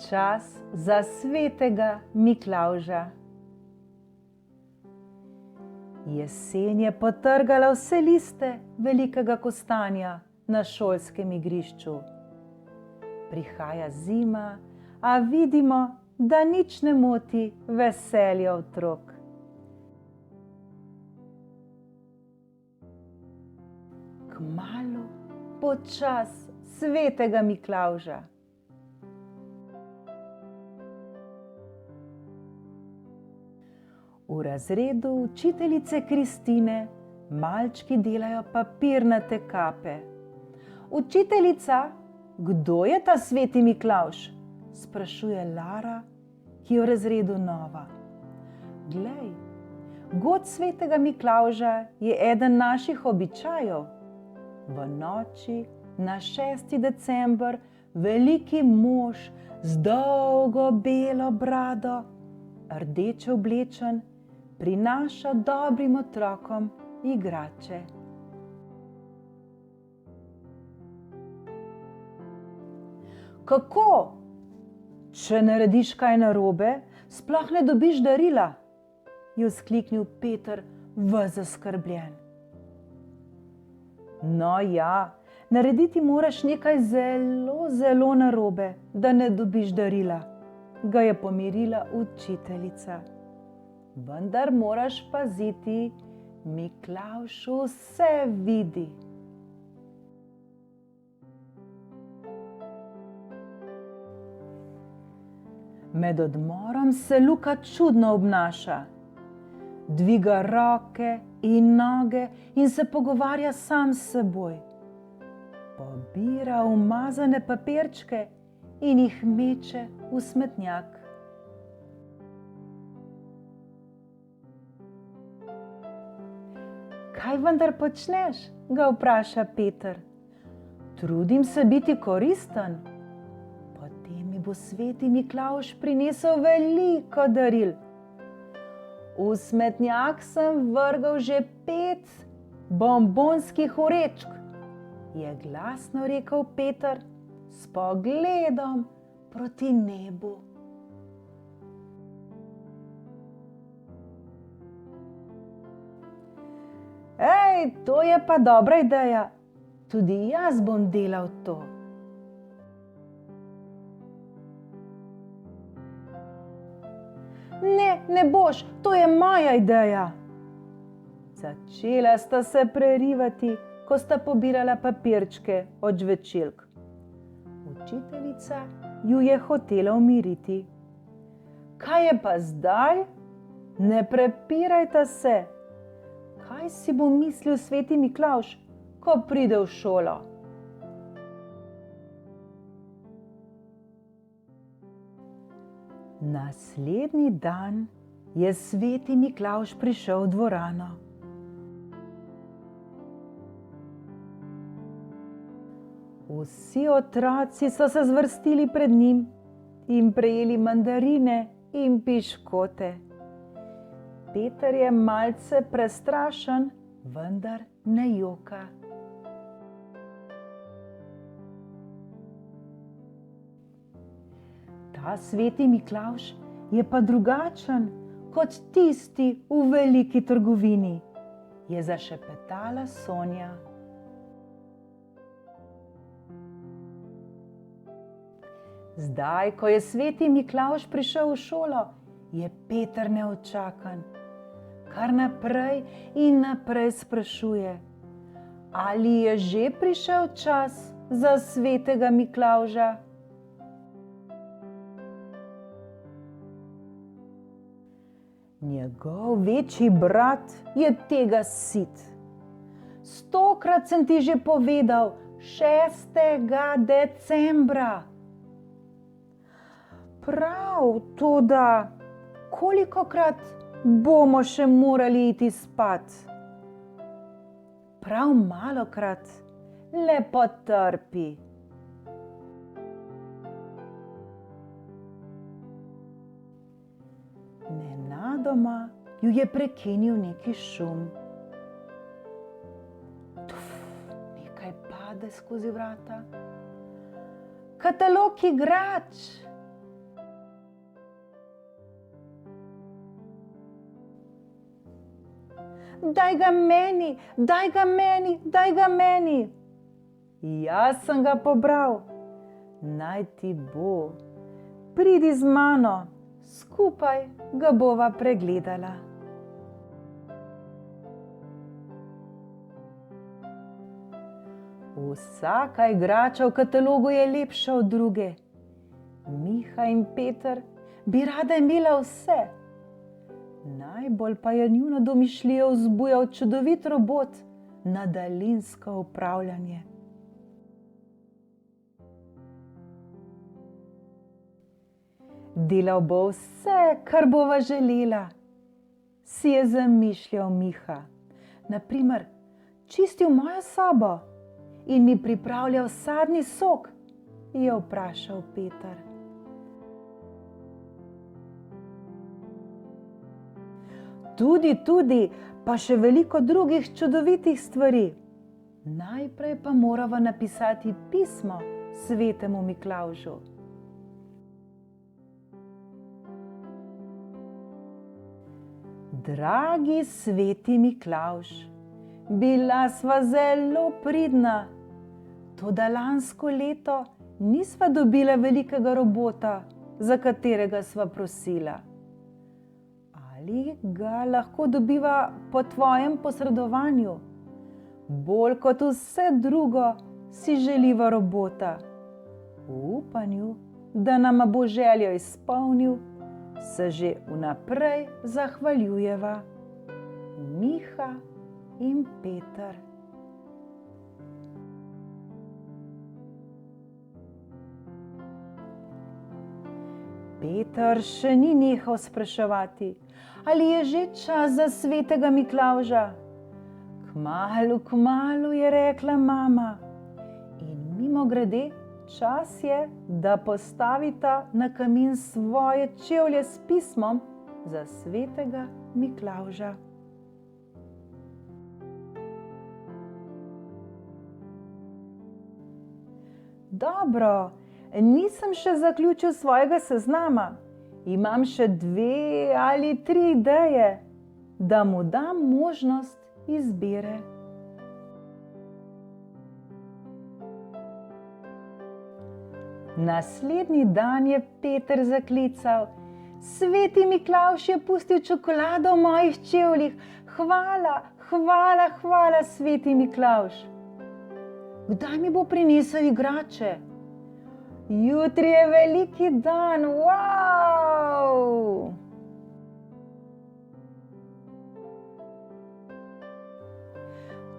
Čas za svetega Miklavža. Jesen je potrgala vse liste velikega kostanja na šolskem igrišču. Prihaja zima, a vidimo, da nič ne moti veselja otrok. Kmalu bo čas svetega Miklavža. V razredu učiteljice Kristine malčki delajo papirnate kape. Učiteljica, kdo je ta sveti Miklavž? Sprašuje Lara, ki je v razredu nova. Glej, god svetega Miklavža je eden naših običajev. V noči na 6. december veliki mož z dolgo belo brado, rdeče oblečen, prinaša dobrim otrokom igrače. Kako? Če narediš kaj narobe, sploh ne dobiš darila, je vzkliknil Peter ves zaskrbljen. No ja, narediti moraš nekaj zelo narobe, da ne dobiš darila, ga je pomirila učiteljica. Vendar moraš paziti, Miklavž vse vidi. Med odmorom se Luka čudno obnaša. Dviga roke in noge in se pogovarja sam s seboj. Pobira umazane papirčke in jih meče v smetnjak. Kaj vendar počneš? Ga vpraša Peter. Trudim se biti koristen. Potem mi bo sveti Miklavž prinesel veliko daril. V smetnjak sem vrgel že 5 bombonskih vrečk, je glasno rekel Peter s pogledom proti nebu. Ej, to je pa dobra ideja. Tudi jaz bom delal to. Ne boš, to je moja ideja. Začela sta se prerivati, ko sta pobirala papirčke od žvečilk. Učiteljica ju je hotela umiriti. Kaj je pa zdaj? Ne prepirajta se. Kaj si bo mislil sveti Miklavž, ko pride v šolo? Naslednji dan je sveti Miklavž prišel v dvorano. Vsi otroci so se zvrstili pred njim in prejeli mandarine in piškote. Peter je malce prestrašen, vendar ne joka. Ta sveti Miklavž je pa drugačen kot tisti v veliki trgovini, je zašepetala Sonja. Zdaj, ko je sveti Miklavž prišel v šolo, je Peter neučakan. Kar naprej in naprej sprašuje, ali je že prišel čas za svetega Miklavža. Njegov večji brat je tega sit. 100-krat sem ti že povedal, 6. decembra. Prav, toda kolikokrat bomo še morali iti spat? Prav malokrat, le potrpi. Nenadoma ju je prekinil neki šum. Tuf, nekaj pade skozi vrata. Katalog igrač, daj ga meni, daj ga meni, daj ga meni. Jaz sem ga pobral. Naj ti bo. Pridi z mano, skupaj ga bova pregledala. Vsaka igrača v katalogu je lepša od druge. Miha in Peter bi rada imela vse. Najbolj pa je njuno domišljijo vzbujal čudovit robot na daljinsko upravljanje. Delal bo vse, kar bova želela, si je zamišljal Miha. Na primer, čistil mojo sobo in mi pripravljal sadni sok, je vprašal Peter. Tudi, pa še veliko drugih čudovitih stvari. Najprej pa morava napisati pismo svetemu Miklavžu. Dragi sveti Miklavž, bila sva zelo pridna, toda lansko leto nisva dobila velikega robota, za katerega sva prosila. Ali ga lahko dobiva po tvojem posredovanju? Bolj kot vse drugo si želiva robota. V upanju, da nama bo željo izpolnil, se že vnaprej zahvaljujeva. Miha in Peter. Peter še ni nehal spraševati, ali je že čas za svetega Miklavža. Kmalu, je rekla mama. In mimogrede, čas je, da postavita na kamin svoje čevlje s pismom za svetega Miklavža. Dobro, nisem še zaključil svojega seznama. Imam še 2 ali 3 ideje, da mu dam možnost izbire. Naslednji dan je Peter zaklical: Sveti Miklavž je pustil čokolado v mojih čevljih. Hvala, sveti Miklavž. Kdaj mi bo prinesel igrače? Jutri je veliki dan, wow!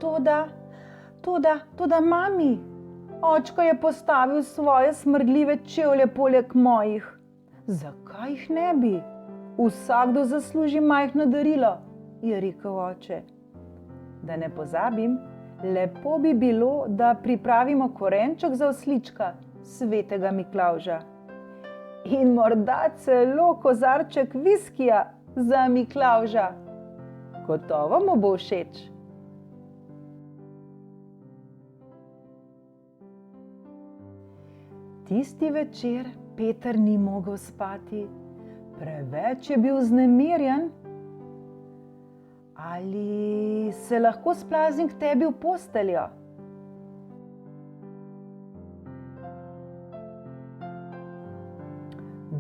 Toda, mami, očka je postavil svoje smrdljive čevlje poleg mojih. Zakaj jih ne bi? Vsakdo zasluži majhno darilo, je rekel oče. Da ne pozabim, lepo bi bilo, da pripravimo korenček za oslička svetega Miklavža. In morda celo kozarček viskija za Miklavža. Gotovo mu bo všeč. Tisti večer Peter ni mogel spati. Preveč je bil vznemirjen. Ali se lahko splaznim k tebi v posteljo?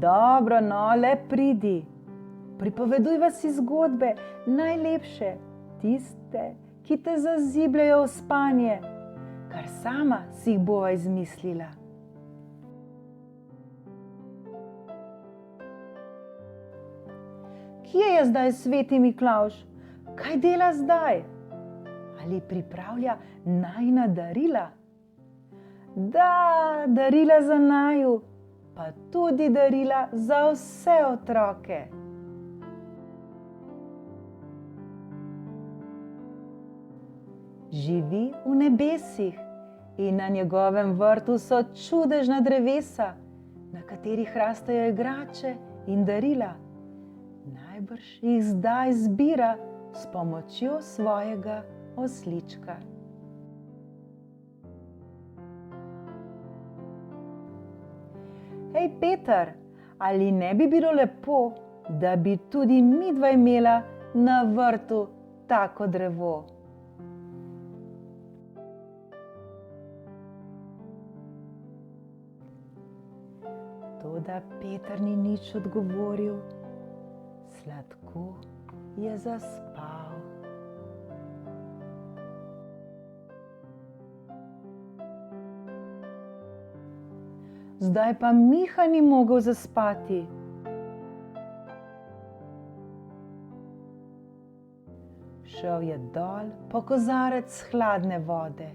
Dobro, no, le pridi. Pripovedujva si zgodbe, najlepše, tiste, ki te zazibljajo v spanje, kar sama si jih bova izmislila. Kje je zdaj sveti Miklavž? Kaj dela zdaj? Ali pripravlja najina darila? Da, darila za naju, pa tudi darila za vse otroke. Živi v nebesih in na njegovem vrtu so čudežna drevesa, na katerih rastejo igrače in darila. Najbrž jih zdaj zbira s pomočjo svojega oslička. Hej, Peter, ali ne bi bilo lepo, da bi tudi midva imela na vrtu tako drevo. Toda Peter ni nič odgovoril, sladko je zaspal. Zdaj pa Miha ni mogel zaspati. Šel je dol po kozarec hladne vode.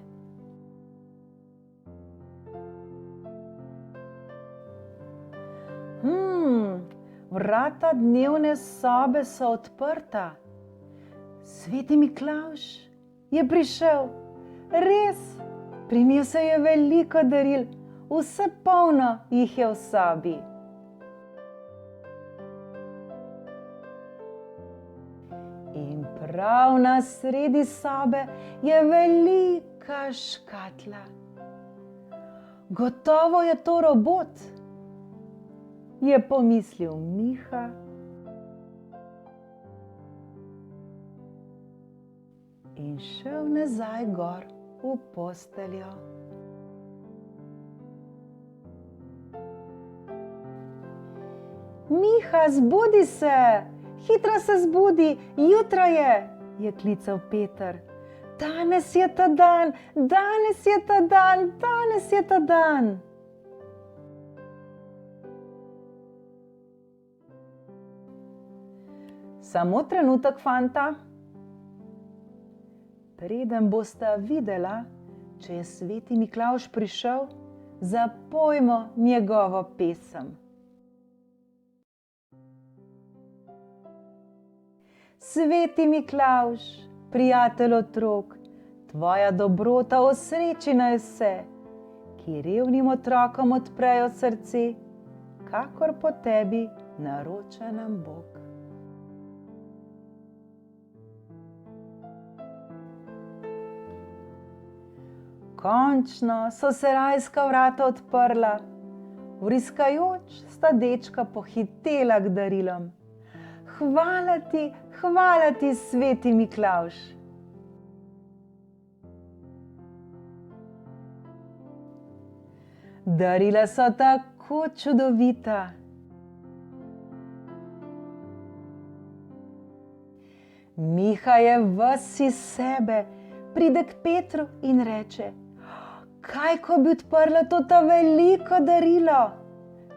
Vrata dnevne sobe so odprta. Sveti Miklavž je prišel. Res, prinesel je veliko daril, vse polno jih je v sobi. In prav na sredi sobe je velika škatla. Gotovo je to robot, je pomislil Miha. In šel nazaj gor v posteljo. Miha, zbudi se, hitro se zbudi, jutro je klical Peter. Danes je ta dan, danes je ta dan, danes je ta dan. Samo trenutek, fanta. Preden bosta videla, če je sveti Miklavž prišel, zapojmo njegovo pesem. Sveti Miklavž, prijatelj otrok, tvoja dobrota osreči naj vse, ki revnim otrokom odprejo srce, kakor po tebi naroča nam Bog. Končno so se rajska vrata odprla, vriskajoč sta dečka pohitela k darilom. Hvala ti, sveti Miklavž. Darila so tako čudovita. Miha je ves iz sebe, pride k Petru in reče: kaj, ko bi odprla to veliko darilo?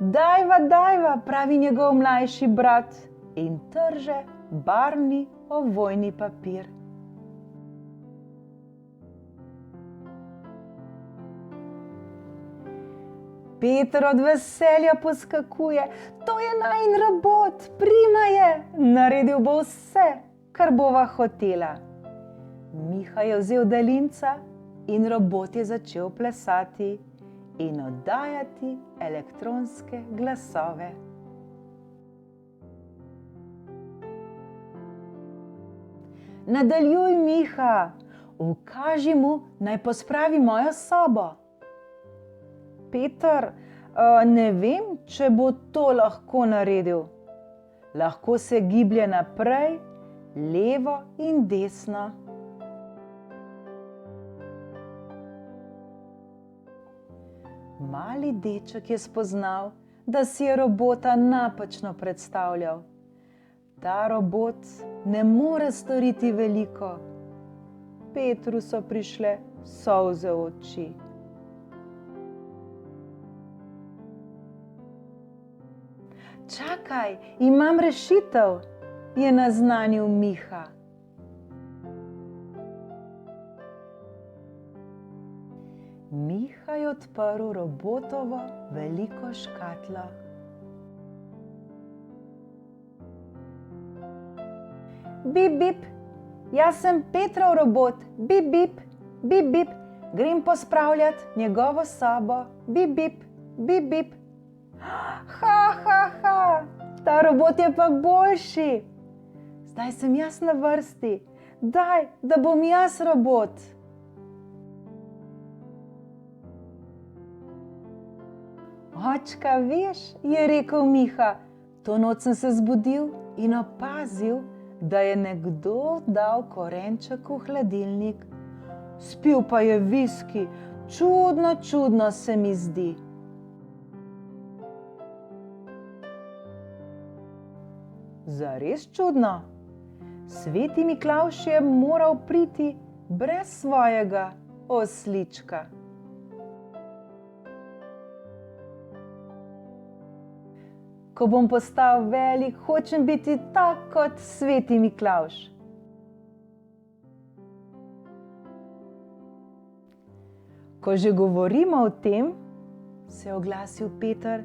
Dajva, pravi njegov mlajši brat in trže barvni ovojni papir. Peter od veselja poskakuje. To je najin robot, prima je, naredil bo vse, kar bova hotela. Miha je vzel daljinca in robot je začel plesati in oddajati elektronske glasove. Nadaljuj, Miha, ukaži mu, naj pospravi mojo sobo. Peter, ne vem, če bo to lahko naredil. Lahko se giblje naprej, levo in desno. Mali deček je spoznal, da si je robota napačno predstavljal. Ta robot ne more storiti veliko. Petru so prišle solze v oči. Čakaj, imam rešitev, je naznanil Miha. Miha je odprl robotovo veliko škatlo. Bip, bip, jaz sem Petrov robot, bip, bip, bip, bip, grem pospravljati njegovo sobo, bip, bip, bip, bip. Ha, ta robot je pa boljši. Zdaj sem jaz na vrsti, daj, da bom jaz robot. Očka, veš, je rekel Miha, to noč sem se zbudil in opazil, da je nekdo dal korenček v hladilnik. Spil pa je viski, čudno se mi zdi. Zares čudno. Sveti Miklavž je moral priti brez svojega oslička. Ko bom postal velik, hočem biti tak kot Sveti Miklavž. Ko že govorimo o tem, se je oglasil Peter,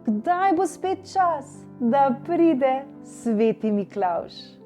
kdaj bo spet čas, da pride Sveti Miklavž?